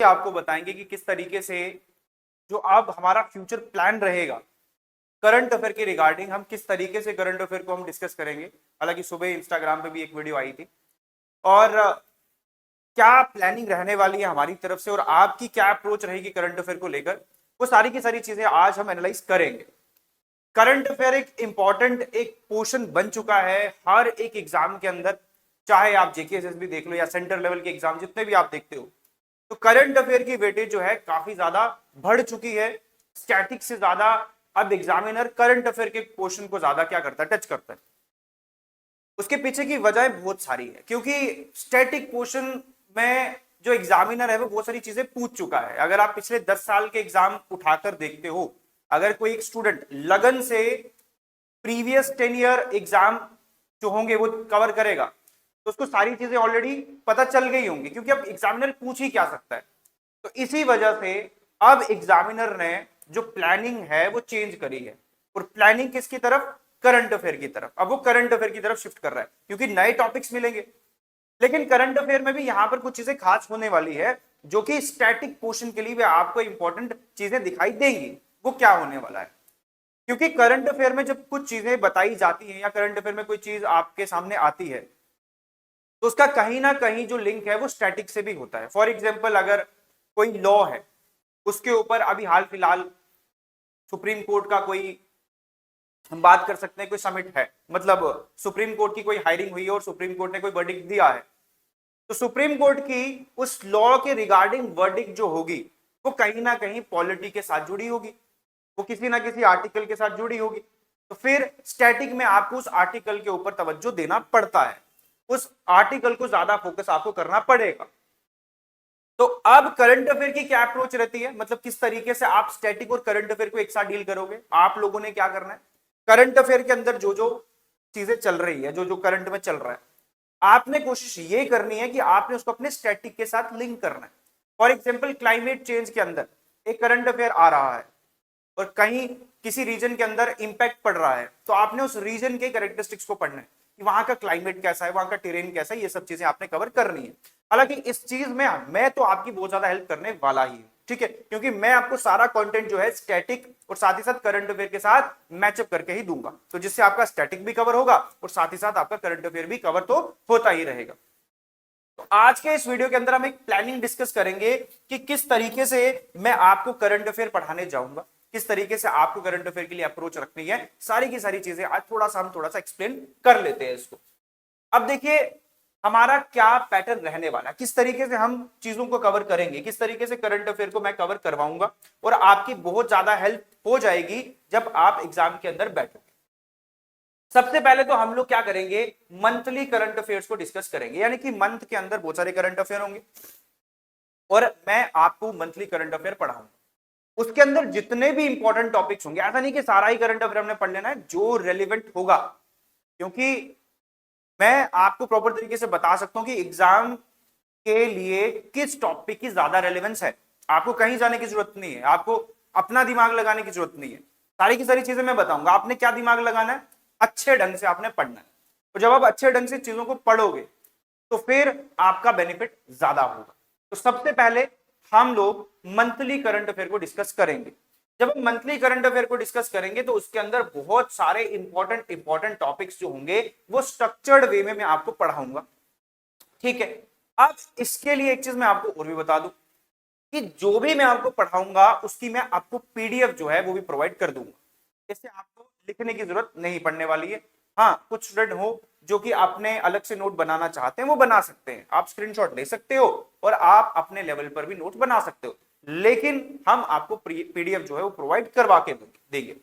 आपको बताएंगे कि किस तरीके से जो अब हमारा फ्यूचर प्लान रहेगा करंट अफेयर के रिगार्डिंग, हम किस तरीके से करंट अफेयर को हम डिस्कस करेंगे। हालांकि सुबह इंस्टाग्राम पे भी एक वीडियो आई थी, और क्या प्लानिंग रहने वाली है हमारी तरफ से और आपकी क्या अप्रोच रहेगी करंट अफेयर को लेकर, वो सारी की सारी चीजें आज हम एनालाइज करेंगे। करंट अफेयर एक इंपॉर्टेंट एक पोर्शन बन चुका है हर एक एग्जाम के अंदर, चाहे आप जेकेएसएसबी देख लो या सेंटर लेवल के एग्जाम जितने भी आप देखते हो, तो करंट अफेयर की वेटेज जो है काफी ज्यादा बढ़ चुकी है। स्टैटिक से ज्यादा अब एग्जामिनर करंट अफेयर के पोर्शन को ज्यादा क्या करता है, टच करता है। उसके पीछे की वजह बहुत सारी है, क्योंकि स्टैटिक पोर्शन में जो एग्जामिनर है वो बहुत सारी चीजें पूछ चुका है। अगर आप पिछले 10 साल के एग्जाम उठाकर देखते हो, अगर कोई एक स्टूडेंट लगन से प्रीवियस 10 ईयर एग्जाम जो होंगे वो कवर करेगा, तो उसको सारी चीजें ऑलरेडी पता चल गई होंगी, क्योंकि अब एग्जामिनर पूछ ही क्या सकता है। तो इसी वजह से अब एग्जामिनर ने जो प्लानिंग है वो चेंज करी है, और प्लानिंग किसकी तरफ, करंट अफेयर की तरफ। अब वो करंट अफेयर की तरफ शिफ्ट कर रहा है, क्योंकि नए टॉपिक्स मिलेंगे। लेकिन करंट अफेयर में भी यहां पर कुछ चीजें खास होने वाली है, जो कि स्टैटिक पोर्शन के लिए भी आपको इंपॉर्टेंट चीजें दिखाई देंगी। वो क्या होने वाला है, क्योंकि करंट अफेयर में जब कुछ चीजें बताई जाती हैं या करंट अफेयर में कोई चीज आपके सामने आती है, तो उसका कहीं ना कहीं जो लिंक है वो स्टैटिक से भी होता है। फॉर एग्जाम्पल, अगर कोई लॉ है, उसके ऊपर अभी हाल फिलहाल सुप्रीम कोर्ट का कोई, हम बात कर सकते हैं कोई समिट है, मतलब सुप्रीम कोर्ट की कोई हायरिंग हुई है और सुप्रीम कोर्ट ने कोई वर्डिक्ट दिया है, तो सुप्रीम कोर्ट की उस लॉ के रिगार्डिंग वर्डिक्ट जो होगी वो कहीं ना कहीं पॉलिटी के साथ जुड़ी होगी, वो किसी ना किसी आर्टिकल के साथ जुड़ी होगी। तो फिर स्टैटिक में आपको उस आर्टिकल के ऊपर तवज्जो देना पड़ता है, उस आर्टिकल को ज्यादा फोकस आपको करना पड़ेगा। तो अब करंट अफेयर की क्या अप्रोच रहती है, मतलब किस तरीके से आप स्टैटिक और करंट अफेयर को एक साथ डील करोगे। आप लोगों ने क्या करना है, करंट अफेयर के अंदर जो जो चीजें चल रही है, जो जो करंट में चल रहा है, आपने कोशिश ये करनी है कि आपने उसको अपने स्टैटिक के साथ लिंक करना है। फॉर एग्जाम्पल, क्लाइमेट चेंज के अंदर एक करंट अफेयर आ रहा है और कहीं किसी रीजन के अंदर इंपैक्ट पड़ रहा है, तो आपने उस रीजन के कैरेक्टरिस्टिक्स को पढ़ना है कि वहां का क्लाइमेट कैसा है, वहां का टेरेन कैसा है, ये सब चीजें आपने कवर करनी है। हालांकि इस चीज में मैं तो आपकी बहुत ज्यादा हेल्प करने वाला ही हूं, ठीक है, क्योंकि मैं आपको सारा कंटेंट जो है स्टैटिक और साथ ही साथ करंट अफेयर के साथ मैचअप करके ही दूंगा, तो जिससे आपका स्टैटिक भी कवर होगा और साथ ही साथ आपका करंट अफेयर भी कवर तो होता ही रहेगा। तो आज के इस वीडियो के अंदर हम एक प्लानिंग डिस्कस करेंगे कि किस तरीके से मैं आपको करंट अफेयर पढ़ाने जाऊंगा, किस तरीके से आपको करंट अफेयर के लिए अप्रोच रखनी है, सारी की सारी चीजें आज हम थोड़ा सा एक्सप्लेन कर लेते हैं इसको। अब देखिए हमारा क्या पैटर्न रहने वाला है, किस तरीके से हम चीजों को कवर करेंगे, किस तरीके से करंट अफेयर को मैं कवर करवाऊंगा, और आपकी बहुत ज्यादा हेल्प हो जाएगी जब आप एग्जाम के अंदर बैठोगे। सबसे पहले तो हम लोग क्या करेंगे, मंथली करंट अफेयर्स को डिस्कस करेंगे, यानी कि मंथ के अंदर बहुत सारे करंट अफेयर होंगे और मैं आपको मंथली करंट अफेयर पढ़ाऊंगा। उसके अंदर जितने भी इंपॉर्टेंट टॉपिक्स होंगे, ऐसा नहीं कि सारा ही करंट अफेयर हमने पढ़ लेना है, जो रेलिवेंट होगा, क्योंकि मैं आपको प्रॉपर तरीके से बता सकता हूं कि एग्जाम के लिए किस टॉपिक की ज्यादा रेलेवेंस है। आपको कहीं जाने की जरूरत नहीं है, आपको अपना दिमाग लगाने की जरूरत नहीं है, सारी की सारी चीजें मैं बताऊंगा। आपने क्या दिमाग लगाना है, अच्छे ढंग से आपने पढ़ना है, और जब आप अच्छे ढंग से चीजों को पढ़ोगे तो फिर आपका बेनिफिट ज्यादा होगा। तो सबसे पहले हम लोग मंथली करंट अफेयर को डिस्कस करेंगे। जब हम मंथली करंट अफेयर को डिस्कस करेंगे तो उसके अंदर बहुत सारे इंपॉर्टेंट टॉपिक्स जो होंगे वो स्ट्रक्चर्ड वे में मैं आपको पढ़ाऊंगा, ठीक है। अब इसके लिए एक चीज मैं आपको और भी बता दूं कि जो भी मैं आपको पढ़ाऊंगा उसकी मैं आपको पीडीएफ जो है वो भी प्रोवाइड कर दूंगा, इससे आपको लिखने की जरूरत नहीं पड़ने वाली है। हाँ, कुछ स्टूडेंट हो जो कि अपने अलग से नोट बनाना चाहते हैं वो बना सकते हैं, आप स्क्रीनशॉट ले सकते हो और आप अपने लेवल पर भी नोट बना सकते हो, लेकिन हम आपको पीडीएफ जो है वो प्रोवाइड करवा के देंगे।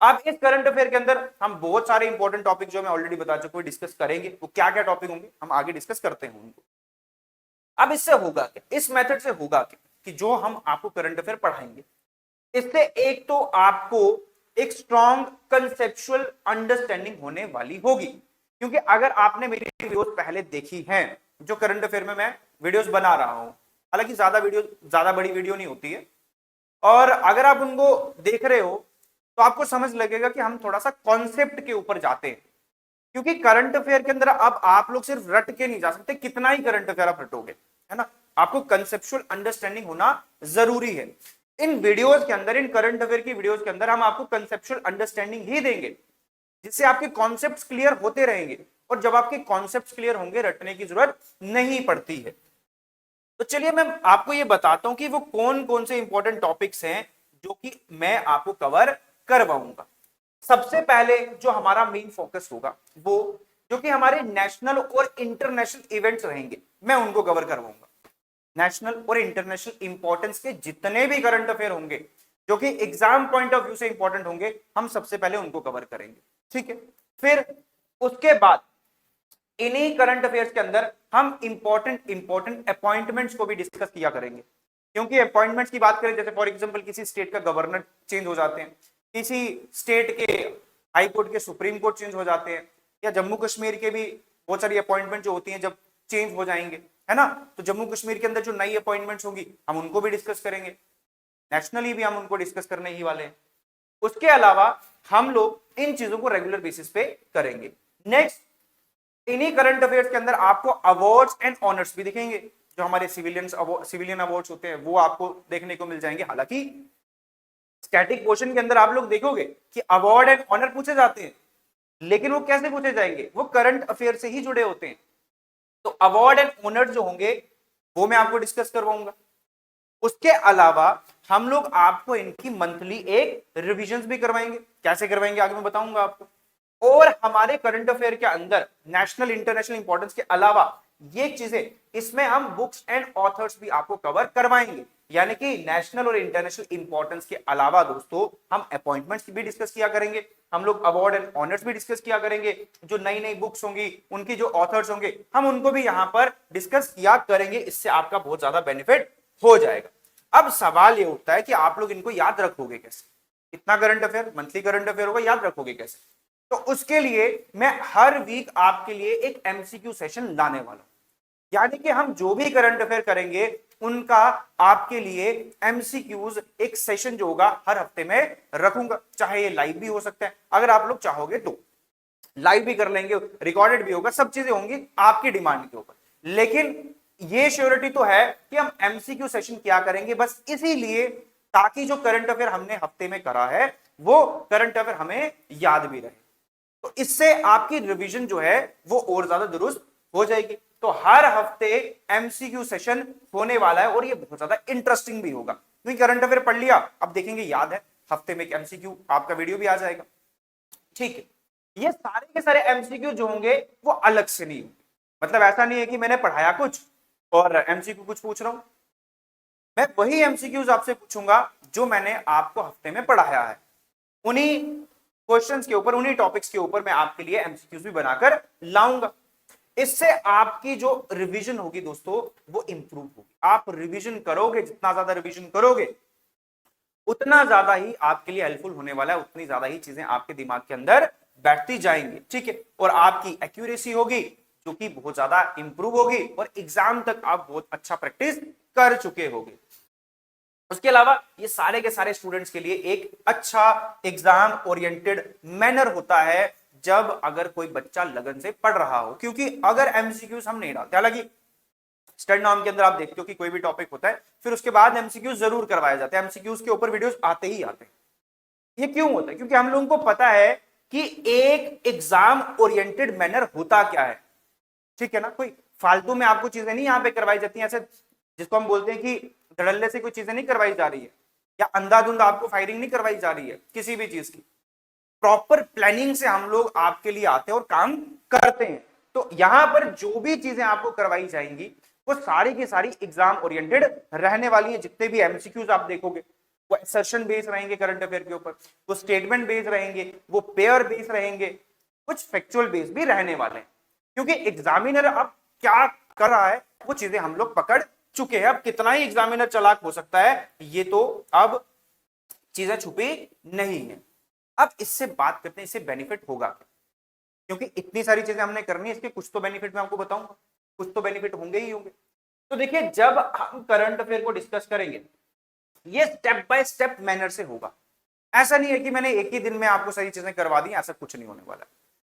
अब इस करंट अफेयर के अंदर हम बहुत सारे इंपॉर्टेंट टॉपिक जो मैं ऑलरेडी बता चुका हूं डिस्कस करेंगे, वो क्या क्या टॉपिक होंगे हम आगे डिस्कस करते हैं उनको। अब इससे होगा क्या, इस मेथड से होगा क्या कि जो हम आपको करंट अफेयर पढ़ाएंगे, इससे एक तो आपको एक स्ट्रॉन्ग कंसेप्चुअल अंडरस्टैंडिंग होने वाली होगी, क्योंकि अगर आपने मेरी वीडियोस पहले देखी हैं, जो करंट अफेयर में मैं वीडियोस बना रहा हूं, हालांकि ज्यादा बड़ी वीडियो नहीं होती है, और अगर आप उनको देख रहे हो तो आपको समझ लगेगा कि हम थोड़ा सा कॉन्सेप्ट के ऊपर जाते हैं, क्योंकि करंट अफेयर के अंदर अब आप लोग सिर्फ रट के नहीं जा सकते, कितना ही करंट अफेयर आप रटोगे, है ना। आपको कंसेप्चुअल अंडरस्टैंडिंग होना जरूरी है। इन वीडियोस के अंदर, इन करंट अफेयर की वीडियोस के अंदर हम आपको कंसेप्चुअल अंडरस्टैंडिंग ही देंगे, जिससे आपके कॉन्सेप्ट्स क्लियर होते रहेंगे, और जब आपके कॉन्सेप्ट्स क्लियर होंगे रटने की जरूरत नहीं पड़ती है। तो चलिए मैं आपको ये बताता हूं कि वो कौन कौन से इंपॉर्टेंट टॉपिक्स हैं जो कि मैं आपको कवर करवाऊंगा। सबसे पहले जो हमारा मेन फोकस होगा वो जो कि हमारे नेशनल और इंटरनेशनल इवेंट्स रहेंगे, मैं उनको कवर करवाऊंगा। नेशनल और इंटरनेशनल इंपॉर्टेंस के जितने भी करंट अफेयर होंगे जो कि एग्जाम पॉइंट ऑफ व्यू से इंपॉर्टेंट होंगे, हम सबसे पहले उनको कवर करेंगे, ठीक है। फिर उसके बाद इन्हीं करंट अफेयर्स के अंदर हम इंपॉर्टेंट अपॉइंटमेंट्स को भी डिस्कस किया करेंगे, क्योंकि अपॉइंटमेंट्स की बात करें, जैसे फॉर एग्जांपल किसी स्टेट का गवर्नर चेंज हो जाते हैं, किसी स्टेट के हाई कोर्ट के सुप्रीम कोर्ट चेंज हो जाते हैं, या जम्मू कश्मीर के भी बहुत सारी अपॉइंटमेंट जो होती हैं जब चेंज हो जाएंगे, है ना, तो जम्मू कश्मीर के अंदर जो नई अपॉइंटमेंट्स होंगी हम उनको भी डिस्कस करेंगे, नेशनली भी हम उनको डिस्कस करने ही वाले हैं। उसके अलावा हम लोग इन चीजों को रेगुलर बेसिस पे करेंगे। नेक्स्ट, इन्हीं करंट अफेयर्स के अंदर आपको अवार्ड्स एंड ऑनर्स भी दिखेंगे, जो हमारे सिविलियन अवार्ड्स होते हैं वो आपको देखने को मिल जाएंगे। हालांकि स्टैटिक पोर्शन के अंदर आप लोग देखोगे कि अवार्ड एंड ऑनर पूछे जाते हैं, लेकिन वो कैसे पूछे जाएंगे, वो करंट अफेयर से ही जुड़े होते हैं। तो अवार्ड एंड ऑनर जो होंगे वो मैं आपको डिस्कस करवाऊंगा। उसके अलावा हम लोग आपको इनकी मंथली एक रिविजन भी करवाएंगे, कैसे करवाएंगे आगे मैं बताऊंगा आपको। और हमारे करंट अफेयर के अंदर नेशनल इंटरनेशनल इंपॉर्टेंस के अलावा ये चीजें, इसमें हम बुक्स एंड ऑथर्स भी आपको कवर करवाएंगे, यानी कि नेशनल और इंटरनेशनल इंपॉर्टेंस के अलावा दोस्तों हम अपॉइंटमेंट्स भी डिस्कस किया करेंगे, हम लोग अवार्ड एंड ऑनर्स भी डिस्कस किया करेंगे, जो नई नई बुक्स होंगी उनकी जो ऑथर्स होंगे हम उनको भी यहां पर डिस्कस किया करेंगे। इससे आपका बहुत ज्यादा बेनिफिट हो जाएगा। अब सवाल ये उठता है कि आप लोग इनको याद रखोगे कैसे, इतना current affair, monthly current affair होगा, याद रखोगे कैसे। तो उसके लिए मैं हर वीक आपके लिए एक एमसीक्यू सेशन लाने वाला हूं, यानी कि हम जो भी करंट अफेयर करेंगे उनका आपके लिए एमसीक्यूज एक सेशन जो होगा हर हफ्ते में रखूंगा। चाहे ये लाइव भी हो सकता है, अगर आप लोग चाहोगे तो लाइव भी कर लेंगे, रिकॉर्डेड भी होगा, सब चीजें होंगी आपकी डिमांड के ऊपर। लेकिन ये श्योरिटी तो है कि हम एमसीक्यू सेशन क्या करेंगे, बस इसीलिए ताकि जो करंट अफेयर हमने हफ्ते में करा है वो करंट अफेयर हमें याद भी रहे। तो इससे आपकी रिवीजन जो है वो और ज्यादा दुरुस्त हो जाएगी। तो हर हफ्ते एमसीक्यू सेशन होने वाला है और ये बहुत ज्यादा इंटरेस्टिंग भी होगा, क्योंकि करंट अफेयर पढ़ लिया, अब देखेंगे याद है, हफ्ते में एमसीक्यू आपका वीडियो भी आ जाएगा, ठीक है। ये सारे के सारे एमसीक्यू जो होंगे वो अलग से नहीं होंगे, मतलब ऐसा नहीं है कि मैंने पढ़ाया कुछ और एमसीक्यू कुछ पूछ रहा हूं, मैं वही एमसीक्यूज आपसे पूछूंगा जो मैंने आपको हफ्ते में पढ़ाया है। उन्हीं क्वेश्चंस के ऊपर, उन्हीं टॉपिक्स के ऊपर मैं आपके लिए एमसीक्यूज भी बनाकर लाऊंगा। इससे आपकी जो रिवीजन होगी दोस्तों वो इंप्रूव होगी। आप रिवीजन करोगे, जितना ज्यादा रिवीजन करोगे उतना ज्यादा ही आपके लिए हेल्पफुल होने वाला है, उतनी ज्यादा ही चीजें आपके दिमाग के अंदर बैठती जाएंगी, ठीक है। और आपकी एक्यूरेसी होगी जो कि बहुत ज्यादा इंप्रूव होगी और एग्जाम तक आप बहुत अच्छा प्रैक्टिस कर चुके होंगे। उसके अलावा ये सारे के सारे स्टूडेंट्स के लिए एक अच्छा एग्जाम ओरिएंटेड मैनर होता है जब अगर कोई बच्चा लगन से पढ़ रहा हो, क्योंकि अगर एमसीक्यूज हम नहीं डालते, हालांकि स्टडी नाम के अंदर आप देखते हो कि कोई भी टॉपिक होता है फिर उसके बाद एमसीक्यूज जरूर करवाए जाते हैं, एमसीक्यूज के ऊपर वीडियोस आते ही आते हैं। ये क्यों होता है? क्योंकि हम लोगों को पता है कि एक एग्जाम ओरिएंटेड मैनर होता क्या है, ठीक है ना। कोई फालतू में आपको चीजें नहीं यहाँ पे करवाई जाती हैं, ऐसे जिसको हम बोलते हैं कि धड़ल्ले से कोई चीजें नहीं करवाई जा रही है, या अंधाधुंध आपको फायरिंग नहीं करवाई जा रही है किसी भी चीज की। प्रॉपर प्लानिंग से हम लोग आपके लिए आते हैं और काम करते हैं। तो यहां पर जो भी चीजें आपको करवाई जाएंगी वो सारी की सारी एग्जाम ओरिएंटेड रहने वाली है। जितने भी एमसीक्यूज आप देखोगे वो असर्शन बेस्ड रहेंगे करंट अफेयर के ऊपर, वो स्टेटमेंट बेस्ड रहेंगे, वो पेयर बेस्ड रहेंगे, कुछ फैक्चुअल बेस्ड भी रहने वाले हैं, क्योंकि एग्जामिनर अब क्या कर रहा है वो चीजें हम लोग पकड़ चुके हैं। अब कितना ही एग्जामिनर चालाक हो सकता है ये तो अब चीजें छुपी नहीं है। अब इससे बात करते हैं, इससे बेनिफिट होगा क्या, क्योंकि इतनी सारी चीजें हमने करनी है, इसके कुछ तो बेनिफिट मैं आपको बताऊंगा, कुछ तो बेनिफिट होंगे ही होंगे। तो देखिए, जब हम करंट अफेयर को डिस्कस करेंगे ये स्टेप बाय स्टेप मैनर से होगा। ऐसा नहीं है कि मैंने एक ही दिन में आपको सारी चीजें करवा दी, ऐसा कुछ नहीं होने वाला।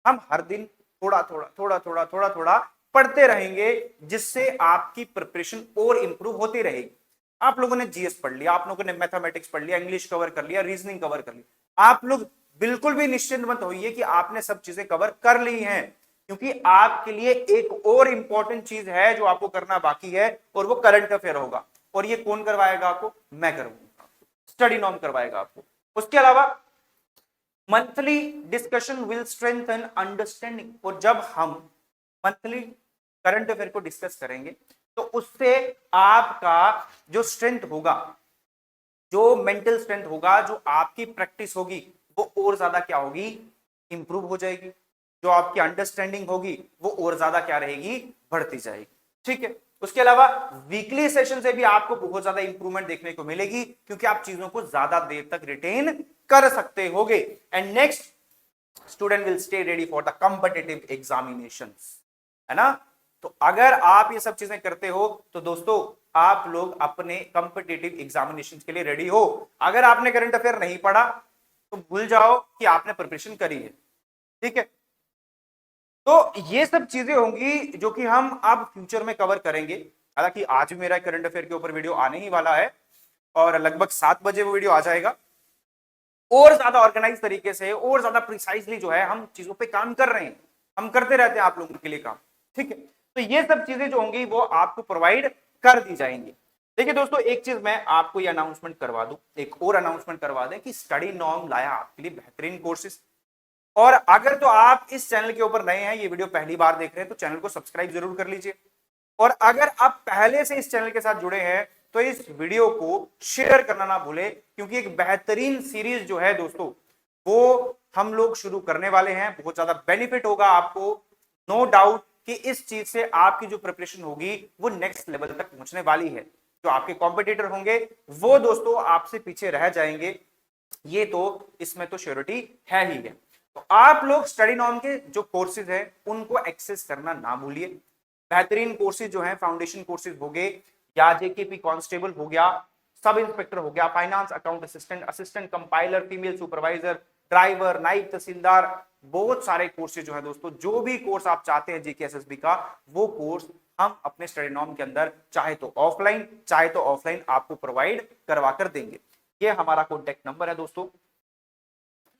हम हर दिन थोड़ा थोड़ा थोड़ा थोड़ा थोड़ा थोड़ा पढ़ते रहेंगे, जिससे आपकी प्रिपरेशन और इंप्रूव होती रहेगी। आप लोगों ने जीएस पढ़ लिया, आप लोगों ने मैथमेटिक्स पढ़ लिया, इंग्लिश कवर कर लिया, रीजनिंग कवर कर लिया, आप लोग बिल्कुल भी निश्चिंत मत होइए कि आपने सब चीजें कवर कर ली हैं, क्योंकि आपके लिए एक और इंपॉर्टेंट चीज है जो आपको करना बाकी है, और वो करंट अफेयर होगा। और ये कौन करवाएगा आपको? मैं करवाऊंगा, स्टडी नॉर्म करवाएगा आपको। उसके अलावा monthly discussion will strengthen understanding, और जब हम मंथली करंट अफेयर को डिस्कस करेंगे तो उससे आपका जो स्ट्रेंथ होगा, जो मेंटल स्ट्रेंथ होगा, जो आपकी प्रैक्टिस होगी, वो और ज्यादा क्या होगी? इंप्रूव हो जाएगी। जो आपकी अंडरस्टैंडिंग होगी वो और ज्यादा क्या रहेगी? बढ़ती जाएगी। ठीक है। उसके अलावा वीकली सेशन से भी आपको बहुत ज्यादा इंप्रूवमेंट देखने को मिलेगी, क्योंकि आप चीजों को ज्यादा देर तक रिटेन कर सकते होगे। And next, student will stay ready for the competitive examinations, है ना। तो अगर आप ये सब चीजें करते हो तो दोस्तों आप लोग अपने कॉम्पिटिटिव एग्जामिनेशंस के लिए रेडी हो। अगर आपने करंट अफेयर नहीं पढ़ा तो भूल जाओ कि आपने प्रिपरेशन करी है। ठीक है। तो ये सब चीजें होंगी जो कि हम अब फ्यूचर में कवर करेंगे। हालांकि आज भी मेरा करंट अफेयर के ऊपर वीडियो आने ही वाला है, और लगभग 7 बजे वो वीडियो आ जाएगा। और ज्यादा ऑर्गेनाइज तरीके से और ज्यादा प्रिसाइजली जो है हम चीजों पे काम कर रहे हैं, हम करते रहते हैं आप लोगों के लिए काम। ठीक है। तो ये सब चीजें जो होंगी वो आपको प्रोवाइड कर दी जाएंगी। देखिए दोस्तों, एक चीज मैं आपको ये अनाउंसमेंट करवा दूं, एक और अनाउंसमेंट करवा दें कि स्टडी नॉर्म लाया आपके लिए बेहतरीन कोर्सेज। और अगर तो आप इस चैनल के ऊपर नए हैं, ये वीडियो पहली बार देख रहे हैं, तो चैनल को सब्सक्राइब जरूर कर लीजिए। और अगर आप पहले से इस चैनल के साथ जुड़े हैं तो इस वीडियो को शेयर करना ना भूलें, क्योंकि एक बेहतरीन सीरीज जो है दोस्तों वो हम लोग शुरू करने वाले हैं। बहुत ज्यादा बेनिफिट होगा आपको, नो डाउट कि इस चीज से आपकी जो प्रिपरेशन होगी वो नेक्स्ट लेवल तक पहुंचने वाली है। जो आपके कॉम्पिटिटर होंगे वो दोस्तों आपसे पीछे रह जाएंगे, ये तो इसमें तो श्योरिटी है ही है। तो आप लोग स्टडी नॉर्म के जो कोर्सेज है उनको एक्सेस करना ना भूलिए। बेहतरीन कोर्सेज जो है, फाउंडेशन कोर्सेज हो गए, या जेकेपी कांस्टेबल हो गया, सब इंस्पेक्टर हो गया, finance account assistant, assistant compiler, female supervisor, driver, नाइब तहसीलदार, बहुत सारे कोर्सेज जो है दोस्तों, जो भी कोर्स आप चाहते हैं जेके एसएसबी का, वो कोर्स हम अपने स्टडी नॉर्म के अंदर चाहे तो ऑफलाइन चाहे तो ऑफलाइन आपको प्रोवाइड करवा कर देंगे। ये हमारा कॉन्टेक्ट नंबर है दोस्तों,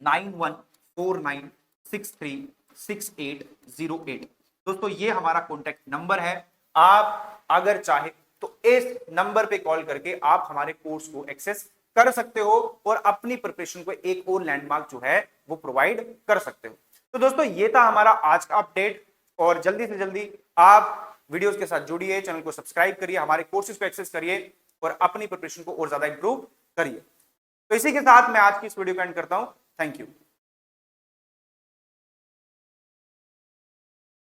9149636808। दोस्तों ये हमारा कॉन्टेक्ट नंबर है। आप अगर चाहे तो इस नंबर पे कॉल करके आप हमारे कोर्स को एक्सेस कर सकते हो और अपनी प्रिपरेशन को एक और लैंडमार्क जो है वो प्रोवाइड कर सकते हो। तो दोस्तों ये था हमारा आज का अपडेट, और जल्दी से जल्दी आप वीडियोस के साथ जुड़िए, चैनल को सब्सक्राइब करिए, हमारे कोर्सेज को एक्सेस करिए और अपनी प्रिपरेशन को और ज्यादा इंप्रूव करिए। तो इसी के साथ मैं आज की इस वीडियो को एंड करता हूं। Thank you.